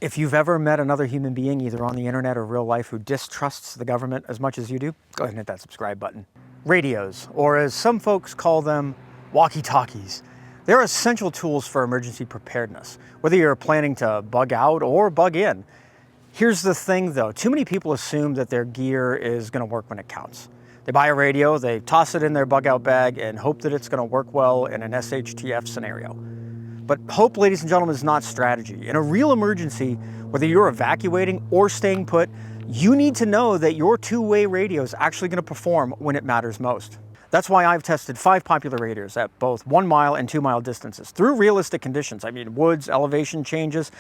If you've ever met another human being, either on the internet or real life, who distrusts the government as much as you do, go ahead and hit that subscribe button. Radios, or as some folks call them, walkie talkies. They're essential tools for emergency preparedness, whether you're planning to bug out or bug in. Here's the thing though, too many people assume that their gear is gonna work when it counts. They buy a radio, they toss it in their bug out bag and hope that it's gonna work well in an SHTF scenario. But hope, ladies and gentlemen, is not strategy. In a real emergency, whether you're evacuating or staying put, you need to know that your two-way radio is actually going to perform when it matters most. That's why I've tested 5 popular radios at both 1 mile and 2 mile distances through realistic conditions. I mean, woods, elevation changes,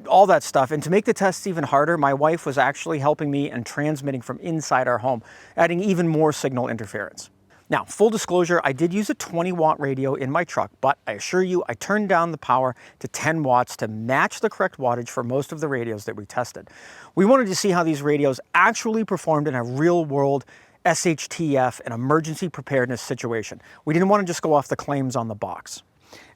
all that stuff. And to make the tests even harder, my wife was actually helping me and transmitting from inside our home, adding even more signal interference. Now, full disclosure, I did use a 20-watt radio in my truck, but I assure you, I turned down the power to 10 watts to match the correct wattage for most of the radios that we tested. We wanted to see how these radios actually performed in a real-world SHTF, an emergency preparedness situation. We didn't want to just go off the claims on the box.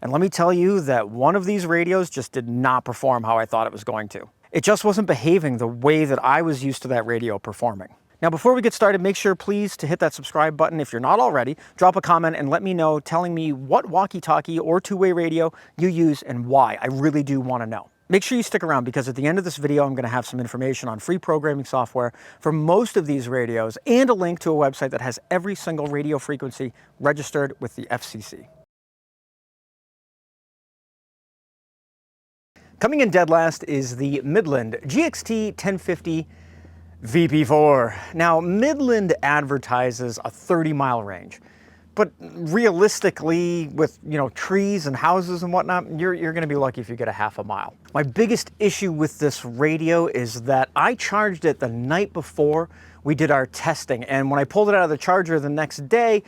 And let me tell you that one of these radios just did not perform how I thought it was going to. It just wasn't behaving the way that I was used to that radio performing. Now, before we get started, make sure please to hit that subscribe button if you're not already. Drop a comment and let me know, telling me what walkie-talkie or two-way radio you use and why. I really do want to know. Make sure you stick around because at the end of this video, I'm going to have some information on free programming software for most of these radios and a link to a website that has every single radio frequency registered with the FCC. Coming in dead last is the Midland GXT 1050 VP4. Now, Midland advertises a 30-mile range, but realistically, with trees and houses and whatnot, you're going to be lucky if you get a half a mile. My biggest issue with this radio is that I charged it the night before we did our testing, and when I pulled it out of the charger the next day,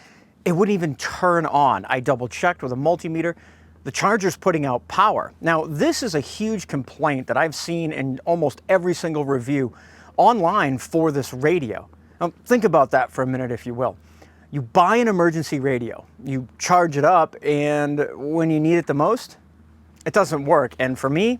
it wouldn't even turn on. I double-checked with a multimeter. The charger's putting out power. Now, this is a huge complaint that I've seen in almost every single review online for this radio. Now, think about that for a minute, if you will. You buy an emergency radio, you charge it up, and when you need it the most, it doesn't work. And for me,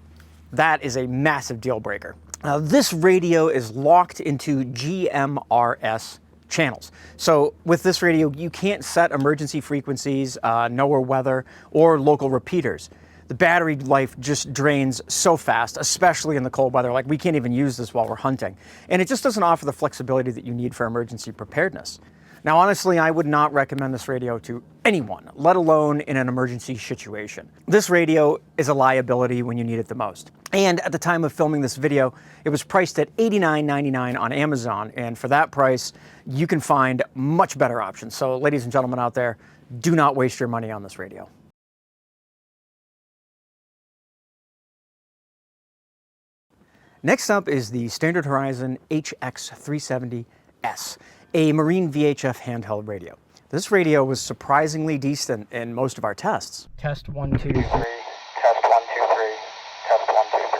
that is a massive deal breaker. Now, this radio is locked into GMRS channels. So with this radio, you can't set emergency frequencies, NOAA weather, or local repeaters. The battery life just drains so fast, especially in the cold weather. Like, we can't even use this while we're hunting. And it just doesn't offer the flexibility that you need for emergency preparedness. Now, honestly, I would not recommend this radio to anyone, let alone in an emergency situation. This radio is a liability when you need it the most. And at the time of filming this video, it was priced at $89.99 on Amazon. And for that price, you can find much better options. So ladies and gentlemen out there, do not waste your money on this radio. Next up is the Standard Horizon HX370S, a Marine VHF handheld radio. This radio was surprisingly decent in most of our tests. Test 1, 2, 3. Test 1, 2, 3. Test 1, 2, 3.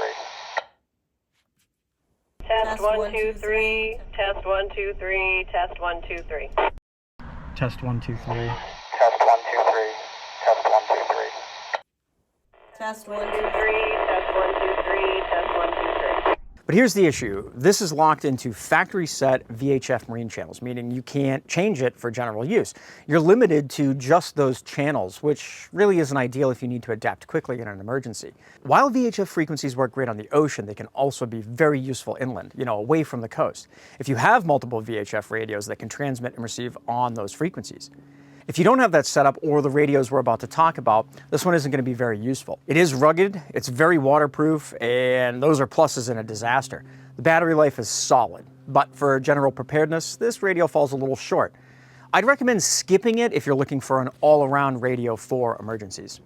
Test 1, 2, 3. Test 1, 2, 3. Test 1, 2, 3. Test 1, 2, 3. Test 1, 2, 3. Test 1, 2, 3. Test 1, 2, 3. Test 1, 2, 3. Test 1, 2, 3. But here's the issue. This is locked into factory set VHF Marine channels, meaning you can't change it for general use. You're limited to just those channels, which really isn't ideal if you need to adapt quickly in an emergency. While VHF frequencies work great on the ocean, they can also be very useful inland, away from the coast, if you have multiple VHF radios that can transmit and receive on those frequencies. If you don't have that set up, or the radios we're about to talk about, this one isn't going to be very useful. It is rugged, it's very waterproof, and those are pluses in a disaster. The battery life is solid, but for general preparedness, this radio falls a little short. I'd recommend skipping it if you're looking for an all-around radio for emergencies.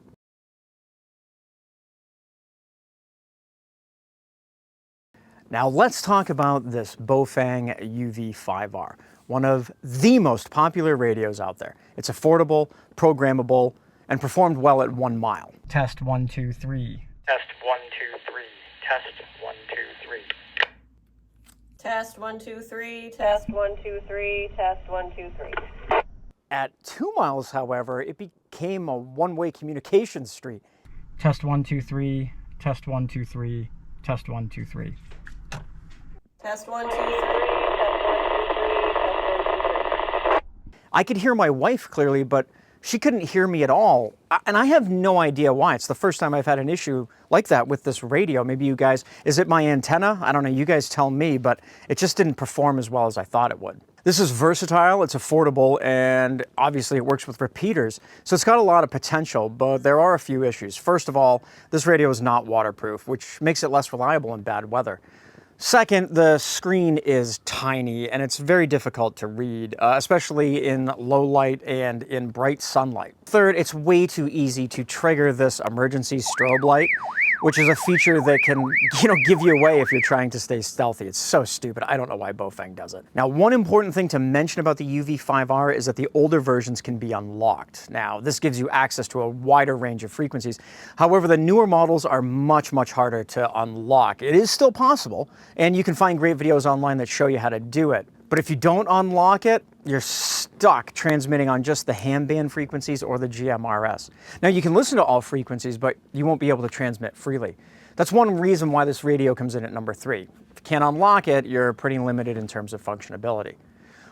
Now let's talk about this Bofang UV5R, one of the most popular radios out there. It's affordable, programmable, and performed well at 1 mile. Test 1, 2, 3. Test 1, 2, 3. Test 1, 2, 3. Test 1, 2, 3. Test 1, 2, 3. Test 1, 2, 3. At 2 miles, however, it became a one-way communication street. Test 1, 2, 3. Test 1, 2, 3. Test 1, 2, 3. Test 1, 2, 3. Test 1, 2, 3. Test 1, 2, 3. I could hear my wife clearly, but she couldn't hear me at all. And I have no idea why. It's the first time I've had an issue like that with this radio. Maybe you guys, is it my antenna? I don't know, you guys tell me, but it just didn't perform as well as I thought it would. This is versatile, it's affordable, and obviously it works with repeaters. So it's got a lot of potential, but there are a few issues. First of all, this radio is not waterproof, which makes it less reliable in bad weather. Second, the screen is tiny and it's very difficult to read, especially in low light and in bright sunlight. Third, it's way too easy to trigger this emergency strobe light, which is a feature that can, give you away if you're trying to stay stealthy. It's so stupid. I don't know why Bofang does it. Now, one important thing to mention about the UV5R is that the older versions can be unlocked. Now, this gives you access to a wider range of frequencies. However, the newer models are much, much harder to unlock. It is still possible, and you can find great videos online that show you how to do it. But if you don't unlock it, you're stuck transmitting on just the ham band frequencies or the GMRS. Now you can listen to all frequencies, but you won't be able to transmit freely. That's one reason why this radio comes in at number 3. If you can't unlock it, you're pretty limited in terms of functionality.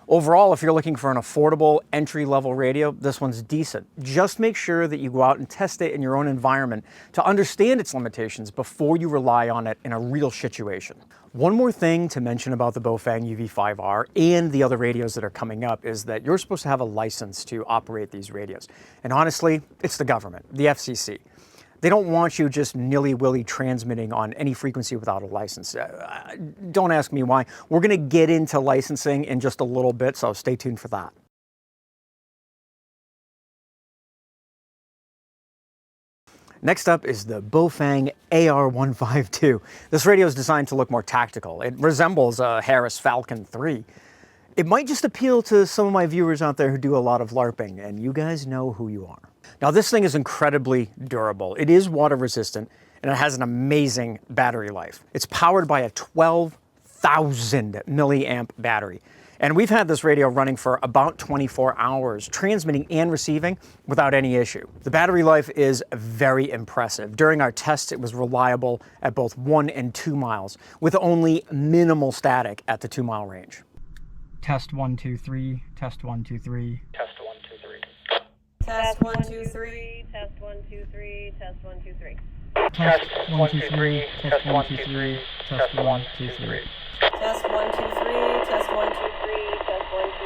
Overall, if you're looking for an affordable entry-level radio, this one's decent. Just make sure that you go out and test it in your own environment to understand its limitations before you rely on it in a real situation. One more thing to mention about the Bofang UV5R and the other radios that are coming up is that you're supposed to have a license to operate these radios. And honestly, it's the government, the FCC. They don't want you just nilly-willy transmitting on any frequency without a license. Don't ask me why. We're going to get into licensing in just a little bit, so stay tuned for that. Next up is the Bofang AR152. This radio is designed to look more tactical. It resembles a Harris Falcon 3. It might just appeal to some of my viewers out there who do a lot of LARPing, and you guys know who you are. Now, this thing is incredibly durable. It is water resistant, and it has an amazing battery life. It's powered by a 12,000 milliamp battery. And we've had this radio running for about 24 hours, transmitting and receiving without any issue. The battery life is very impressive. During our tests, it was reliable at both 1 and 2 miles, with only minimal static at the 2-mile range. Test 1, 2, 3, test 1, 2, 3. Test 1, 2, 3. Test 1, 2, 3. Test 1, 2, 3. Test 1, 2, 3. Test 1, 2, 3. Test 1, 2, 3. Test 1, 2, 3. Test 1, 2, 3. Test 1, 2, 3. Test 1, 2,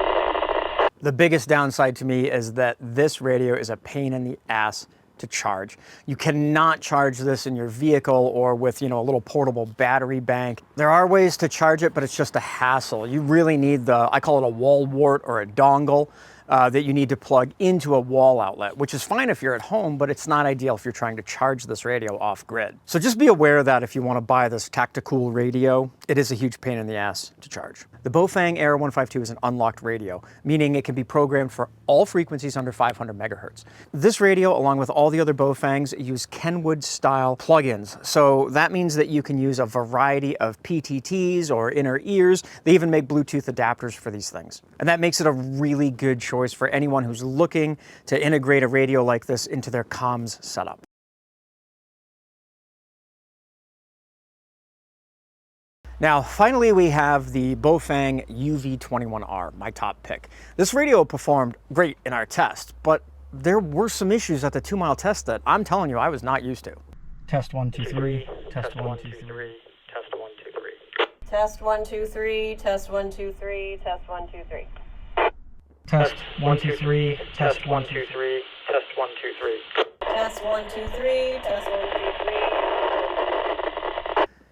3. The biggest downside to me is that this radio is a pain in the ass to charge. You cannot charge this in your vehicle or with, a little portable battery bank. There are ways to charge it, but it's just a hassle. You really need I call it a wall wart or a dongle. That you need to plug into a wall outlet, which is fine if you're at home, but it's not ideal if you're trying to charge this radio off grid. So just be aware that if you want to buy this tactical radio, it is a huge pain in the ass to charge. The Bofang AR152 is an unlocked radio, meaning it can be programmed for all frequencies under 500 megahertz. This radio, along with all the other Bofangs, use Kenwood style plugins. So that means that you can use a variety of PTTs or inner ears. They even make Bluetooth adapters for these things. And that makes it a really good choice for anyone who's looking to integrate a radio like this into their comms setup. Now, finally, we have the Bofang UV21R, my top pick. This radio performed great in our test, but there were some issues at the 2-mile test that I'm telling you I was not used to. Test 1, 2, 3. Test 1, 2, 3. Test 1, 2, 3. Test 1, 2, 3. Test 1, 2, 3. Test 1, 2, 3. Test 1, 2, 3. Test 1, 2, 3. Test 1, 2, 3. Test 1, 2, 3. Test 1, 2, 3.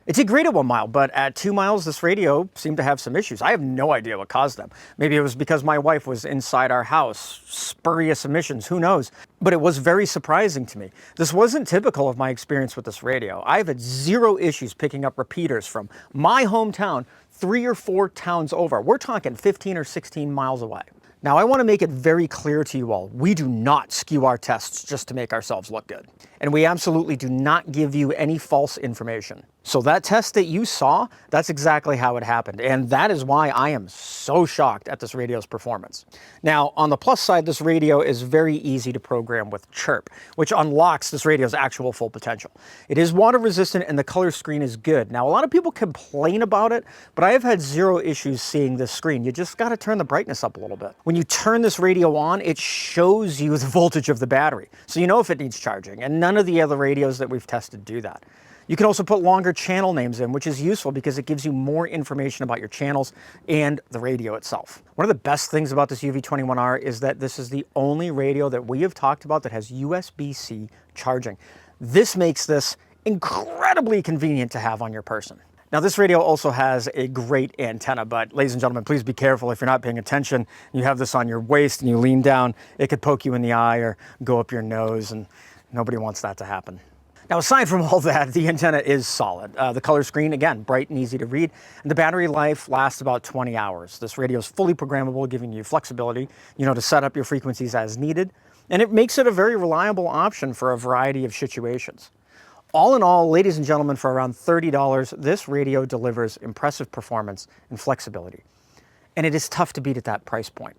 It did great at 1 mile, but at 2 miles, this radio seemed to have some issues. I have no idea what caused them. Maybe it was because my wife was inside our house, spurious emissions, who knows? But it was very surprising to me. This wasn't typical of my experience with this radio. I've had 0 issues picking up repeaters from my hometown 3 or 4 towns over. We're talking 15 or 16 miles away. Now, I want to make it very clear to you all, we do not skew our tests just to make ourselves look good. And we absolutely do not give you any false information. So that test that you saw, that's exactly how it happened. And that is why I am so shocked at this radio's performance. Now, on the plus side, this radio is very easy to program with CHIRP, which unlocks this radio's actual full potential. It is water resistant and the color screen is good. Now, a lot of people complain about it, but I have had zero issues seeing this screen. You just got to turn the brightness up a little bit. When you turn this radio on, it shows you the voltage of the battery, so you know if it needs charging, and none of the other radios that we've tested do that. You can also put longer channel names in, which is useful because it gives you more information about your channels and the radio itself. One of the best things about this UV21R is that this is the only radio that we have talked about that has USB-C charging. This makes this incredibly convenient to have on your person. Now, this radio also has a great antenna, but ladies and gentlemen, please be careful if you're not paying attention. You have this on your waist and you lean down, it could poke you in the eye or go up your nose, and nobody wants that to happen. Now, aside from all that, the antenna is solid. The color screen, again, bright and easy to read, and the battery life lasts about 20 hours. This radio is fully programmable, giving you flexibility, to set up your frequencies as needed, and it makes it a very reliable option for a variety of situations. All in all, ladies and gentlemen, for around $30, this radio delivers impressive performance and flexibility, and it is tough to beat at that price point.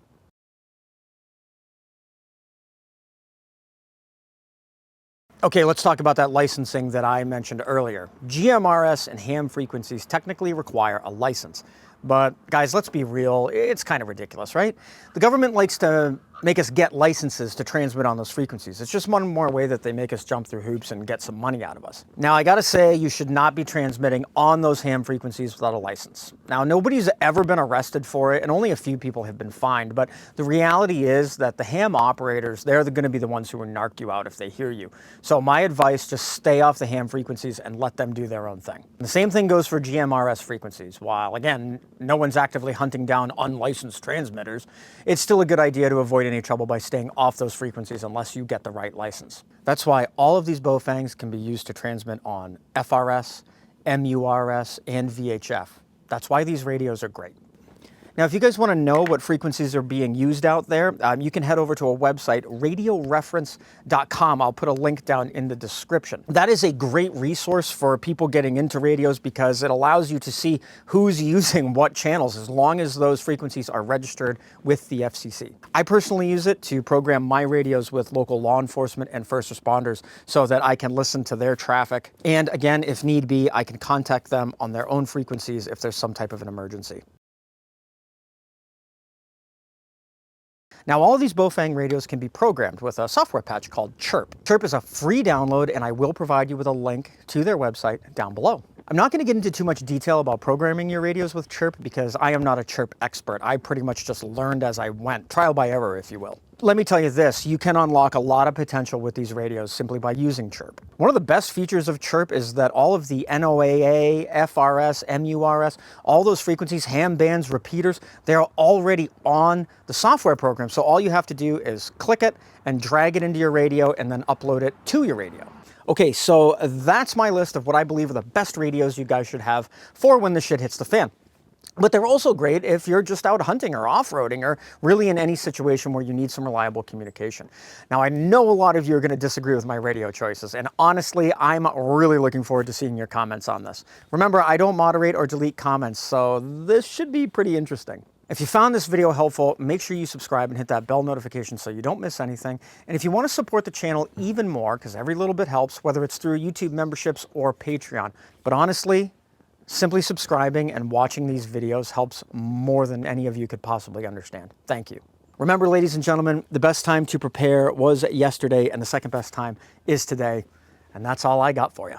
Okay, let's talk about that licensing that I mentioned earlier. GMRS and ham frequencies technically require a license. But guys, let's be real, it's kind of ridiculous, right? The government likes to make us get licenses to transmit on those frequencies. It's just one more way that they make us jump through hoops and get some money out of us. Now, I gotta say, you should not be transmitting on those ham frequencies without a license. Now, nobody's ever been arrested for it, and only a few people have been fined, but the reality is that the ham operators, they're gonna be the ones who will narc you out if they hear you. So my advice, just stay off the ham frequencies and let them do their own thing. The same thing goes for GMRS frequencies. While, again, no one's actively hunting down unlicensed transmitters, it's still a good idea to avoid any trouble by staying off those frequencies unless you get the right license. That's why all of these Baofangs can be used to transmit on FRS, MURS, and VHF. That's why these radios are great. Now, if you guys want to know what frequencies are being used out there, you can head over to a website, radioreference.com. I'll put a link down in the description. That is a great resource for people getting into radios because it allows you to see who's using what channels as long as those frequencies are registered with the FCC. I personally use it to program my radios with local law enforcement and first responders so that I can listen to their traffic. And again, if need be, I can contact them on their own frequencies if there's some type of an emergency. Now, all of these Baofeng radios can be programmed with a software patch called CHIRP. CHIRP is a free download, and I will provide you with a link to their website down below. I'm not going to get into too much detail about programming your radios with CHIRP because I am not a CHIRP expert. I pretty much just learned as I went, trial by error, if you will. Let me tell you this, you can unlock a lot of potential with these radios simply by using CHIRP. One of the best features of CHIRP is that all of the NOAA, FRS, MURS, all those frequencies, ham bands, repeaters, they're already on the software program. So all you have to do is click it and drag it into your radio and then upload it to your radio. Okay, so that's my list of what I believe are the best radios you guys should have for when the shit hits the fan. But they're also great if you're just out hunting or off-roading or really in any situation where you need some reliable communication. Now, I know a lot of you are going to disagree with my radio choices, and honestly, I'm really looking forward to seeing your comments on this. Remember, I don't moderate or delete comments, so this should be pretty interesting. If you found this video helpful, make sure you subscribe and hit that bell notification so you don't miss anything. And if you want to support the channel even more, because every little bit helps, whether it's through YouTube memberships or Patreon. But honestly, simply subscribing and watching these videos helps more than any of you could possibly understand. Thank you. Remember, ladies and gentlemen, the best time to prepare was yesterday, and the second best time is today. And that's all I got for you.